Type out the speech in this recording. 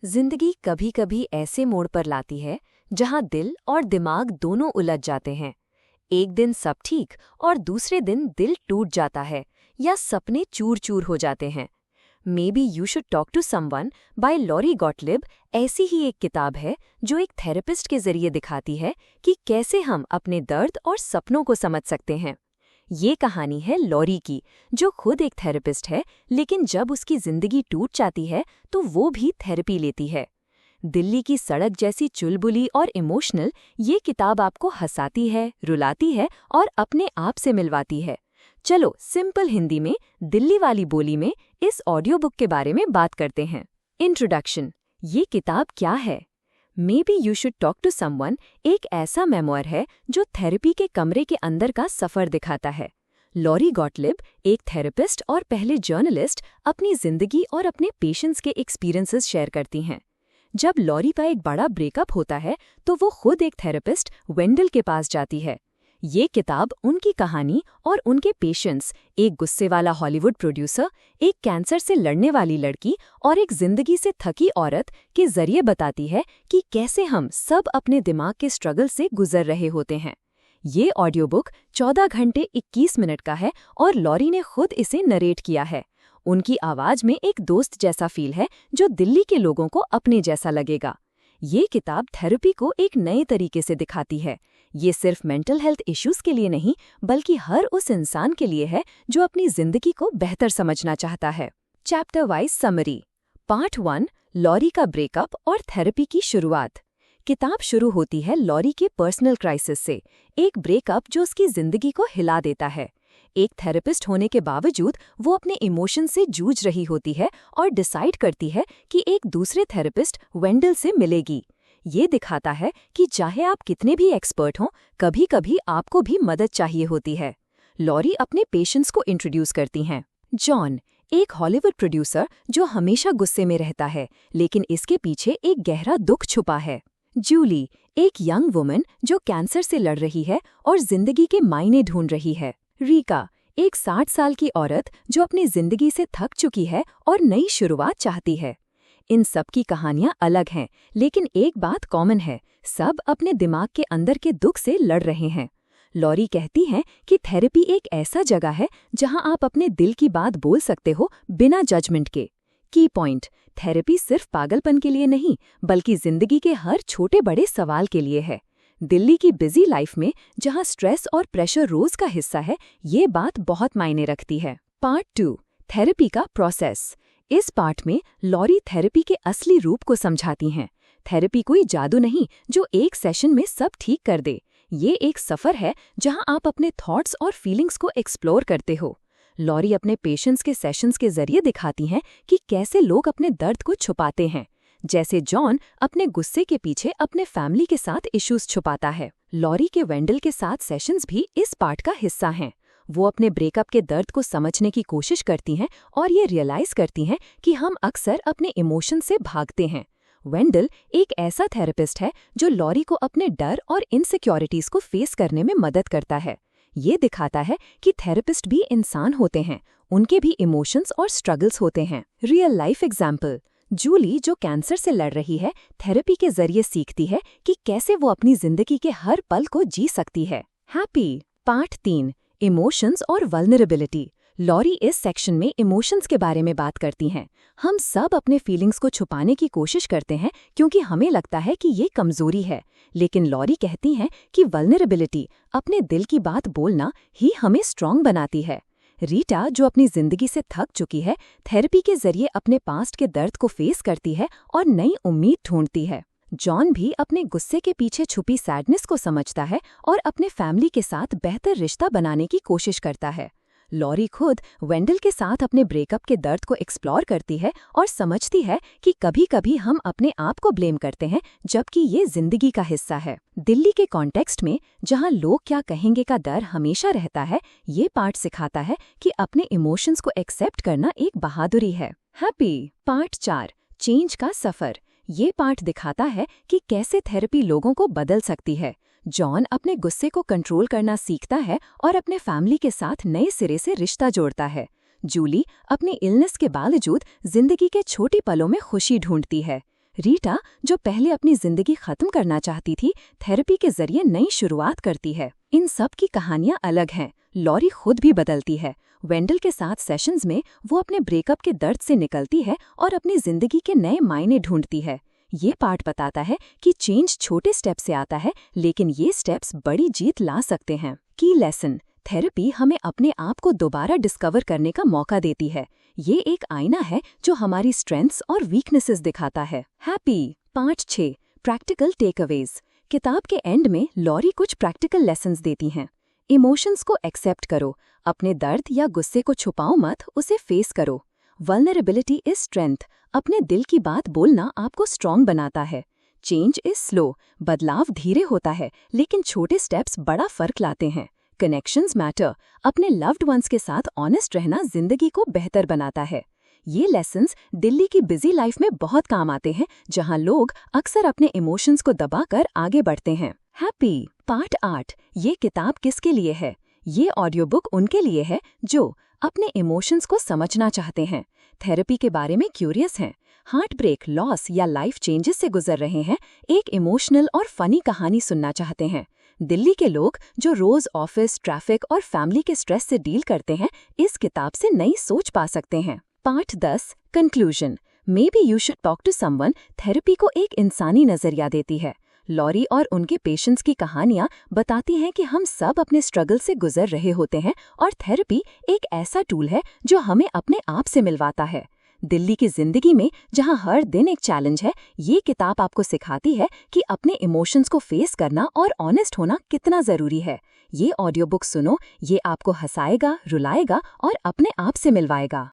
जिंदगी कभी कभी ऐसे मोड़ पर लाती है जहां दिल और दिमाग दोनों उलझ जाते हैं। एक दिन सब ठीक और दूसरे दिन दिल टूट जाता है या सपने चूर चूर हो जाते हैं। Maybe you should talk to someone by Lori Gottlieb ऐसी ही एक किताब है जो एक थेरेपिस्ट के जरिए दिखाती है कि कैसे हम अपने दर्द और सपनों को समझ सकते हैं। ये कहानी है लॉरी की, जो खुद एक थेरेपिस्ट है, लेकिन जब उसकी जिंदगी टूट जाती है तो वो भी थेरेपी लेती है। दिल्ली की सड़क जैसी चुलबुली और इमोशनल, ये किताब आपको हंसाती है, रुलाती है और अपने आप से मिलवाती है। चलो सिंपल हिंदी में, दिल्ली वाली बोली में इस ऑडियो बुक के बारे में बात करते हैं। इंट्रोडक्शन। ये किताब क्या है? Maybe you should talk to someone एक ऐसा मेमोयर है जो थेरेपी के कमरे के अंदर का सफर दिखाता है। लॉरी गॉटलिब, एक थेरेपिस्ट और पहले जर्नलिस्ट, अपनी जिंदगी और अपने पेशेंट्स के एक्सपीरियंसेस शेयर करती हैं। जब लॉरी का एक बड़ा ब्रेकअप होता है तो वो खुद एक थेरेपिस्ट वेंडल के पास जाती है। ये किताब उनकी कहानी और उनके पेशेंट्स, एक गुस्से वाला हॉलीवुड प्रोड्यूसर, एक कैंसर से लड़ने वाली लड़की और एक जिंदगी से थकी औरत के जरिए बताती है कि कैसे हम सब अपने दिमाग के स्ट्रगल से गुजर रहे होते हैं। ये ऑडियो बुक 14 घंटे 21 मिनट का है और लॉरी ने खुद इसे नरेट किया है। उनकी आवाज में एक दोस्त जैसा फील है जो दिल्ली के लोगों को अपने जैसा लगेगा। ये किताब थेरेपी को एक नए तरीके से दिखाती है। ये सिर्फ मेंटल हेल्थ इश्यूज के लिए नहीं, बल्कि हर उस इंसान के लिए है जो अपनी जिंदगी को बेहतर समझना चाहता है। Chapter wise summary. Part 1, Lori का ब्रेकअप और थेरेपी की शुरुआत। किताब शुरू होती है लॉरी के पर्सनल क्राइसिस से, एक ब्रेकअप जो उसकी जिंदगी को हिला देता है। एक थेरेपिस्ट होने के बावजूद वो अपने इमोशन से जूझ रही होती है और डिसाइड करती है कि एक दूसरे थेरेपिस्ट वेंडल से मिलेगी। ये दिखाता है कि चाहे आप कितने भी एक्सपर्ट हों, कभी कभी आपको भी मदद चाहिए होती है। लॉरी अपने पेशेंट्स को इंट्रोड्यूस करती हैं। जॉन, एक हॉलीवुड प्रोड्यूसर जो हमेशा गुस्से में रहता है, लेकिन इसके पीछे एक गहरा दुख छुपा है। जूली, एक यंग वुमन जो कैंसर से लड़ रही है और जिंदगी के मायने ढूंढ रही है। रीका, एक 60 साल की औरत जो अपनी जिंदगी से थक चुकी है और नई शुरुआत चाहती है। इन सब की कहानियां अलग हैं, लेकिन एक बात कॉमन है, सब अपने दिमाग के अंदर के दुख से लड़ रहे हैं। लॉरी कहती हैं कि थेरेपी एक ऐसा जगह है जहां आप अपने दिल की बात बोल सकते हो बिना जजमेंट के। की पॉइंट, थेरेपी सिर्फ पागलपन के लिए नहीं, बल्कि जिंदगी के हर छोटे बड़े सवाल के लिए है। दिल्ली की बिजी लाइफ में जहां स्ट्रेस और प्रेशर रोज का हिस्सा है, ये बात बहुत मायने रखती है। पार्ट 2, थेरेपी का प्रोसेस। इस पार्ट में लॉरी थेरेपी के असली रूप को समझाती हैं। थेरेपी कोई जादू नहीं जो एक सेशन में सब ठीक कर दे। ये एक सफर है जहां आप अपने थॉट्स और फीलिंग्स को एक्सप्लोर करते हो। लॉरी अपने पेशेंट्स के सेशंस के जरिए दिखाती हैं कि कैसे लोग अपने दर्द को छुपाते हैं। जैसे जॉन अपने गुस्से के पीछे अपने फैमिली के साथ इश्यूज छुपाता है। लॉरी के वेंडल के साथ सेशंस भी इस पार्ट का हिस्सा हैं। वो अपने ब्रेकअप के दर्द को समझने की कोशिश करती हैं और ये रियलाइज करती हैं कि हम अक्सर अपने इमोशन से भागते हैं। वेंडल एक ऐसा थेरेपिस्ट है जो लॉरी को अपने डर और इनसिक्योरिटीज को फेस करने में मदद करता है। ये दिखाता है कि थेरेपिस्ट भी इंसान होते हैं, उनके भी इमोशंस और स्ट्रगल्स होते हैं। Real life example. जूली, जो कैंसर से लड़ रही है, थेरेपी के जरिए सीखती है कि कैसे वो अपनी जिंदगी के हर पल को जी सकती है। हैप्पी। पार्ट 3, इमोशंस और वल्नरेबिलिटी। लॉरी इस सेक्शन में इमोशंस के बारे में बात करती हैं। हम सब अपने फीलिंग्स को छुपाने की कोशिश करते हैं क्योंकि हमें लगता है कि ये कमजोरी है, लेकिन लॉरी कहती हैं कि वल्नरेबिलिटी, अपने दिल की बात बोलना, ही हमें स्ट्रांग बनाती है। रीटा, जो अपनी जिंदगी से थक चुकी है, थेरेपी के जरिए अपने पास्ट के दर्द को फेस करती है और नई उम्मीद ढूंढती है। जॉन भी अपने गुस्से के पीछे छुपी सैडनेस को समझता है और अपने फैमिली के साथ बेहतर रिश्ता बनाने की कोशिश करता है। लॉरी खुद वेंडल के साथ अपने ब्रेकअप के दर्द को एक्सप्लोर करती है और समझती है कि कभी कभी हम अपने आप को ब्लेम करते हैं, जबकि ये जिंदगी का हिस्सा है। दिल्ली के कॉन्टेक्स्ट में, जहां लोग क्या कहेंगे का डर हमेशा रहता है, ये पार्ट सिखाता है कि अपने इमोशंस को एक्सेप्ट करना एक बहादुरी है। हैप्पी। पार्ट 4, चेंज का सफर। ये पार्ट दिखाता है कि कैसे थेरेपी लोगों को बदल सकती है। जॉन अपने गुस्से को कंट्रोल करना सीखता है और अपने फैमिली के साथ नए सिरे से रिश्ता जोड़ता है। जूली अपने इलनेस के बावजूद जिंदगी के छोटे पलों में खुशी ढूंढती है। रीटा, जो पहले अपनी जिंदगी खत्म करना चाहती थी, थेरेपी के जरिए नई शुरुआत करती है। इन सब की कहानियां अलग हैं। लॉरी खुद भी बदलती है। वेंडल के साथ सेशंस में वो अपने ब्रेकअप के दर्द से निकलती है और अपनी जिंदगी के नए मायने ढूंढती है। ये पाठ बताता है कि चेंज छोटे स्टेप से आता है, लेकिन ये स्टेप्स बड़ी जीत ला सकते हैं। की लेसन, थेरेपी हमें अपने आप को दोबारा डिस्कवर करने का मौका देती है। ये एक आईना है जो हमारी स्ट्रेंथ्स और वीकनेसेस दिखाता है। हैप्पी। 5-6 practical takeaways. किताब के एंड में लॉरी कुछ प्रैक्टिकल लेसन्स देती हैं। इमोशंस को एक्सेप्ट करो। अपने दर्द या गुस्से को छुपाओ मत, उसे फेस करो। Vulnerability is strength. अपने दिल की बात बोलना आपको स्ट्रॉन्ग बनाता है। Change is slow. बदलाव धीरे होता है, लेकिन छोटे स्टेप्स बड़ा फर्क लाते हैं। Connections matter. अपने लव्ड वंस के साथ ऑनेस्ट रहना जिंदगी को बेहतर बनाता है। ये लेसन्स दिल्ली की बिजी लाइफ में बहुत काम आते हैं, जहां लोग अक्सर अपने इमोशंस को दबाकर आगे बढ़ते हैं। हैप्पी। पार्ट 8। ये किताब किसके लिए है? ये ऑडियो बुक उनके लिए है जो अपने इमोशंस को समझना चाहते हैं, थेरेपी के बारे में क्यूरियस हैं, हार्ट ब्रेक, लॉस या लाइफ चेंजेस से गुजर रहे हैं, एक इमोशनल और फनी कहानी सुनना चाहते हैं। दिल्ली के लोग जो रोज ऑफिस, ट्रैफिक और फैमिली के स्ट्रेस से डील करते हैं, इस किताब से नई सोच पा सकते हैं। Part 10 conclusion. Maybe you should talk to someone therapy को एक इंसानी नजरिया देती है। लॉरी और उनके पेशेंट्स की कहानियां बताती हैं कि हम सब अपने स्ट्रगल से गुजर रहे होते हैं और थेरेपी एक ऐसा टूल है जो हमें अपने आप से मिलवाता है। दिल्ली की जिंदगी में जहां हर दिन एक चैलेंज है, ये किताब आपको सिखाती है कि अपने इमोशंस को फेस करना और ऑनेस्ट होना कितना जरूरी है। ये ऑडियो बुक सुनो, ये आपको हंसाएगा, रुलाएगा और अपने आप से मिलवाएगा।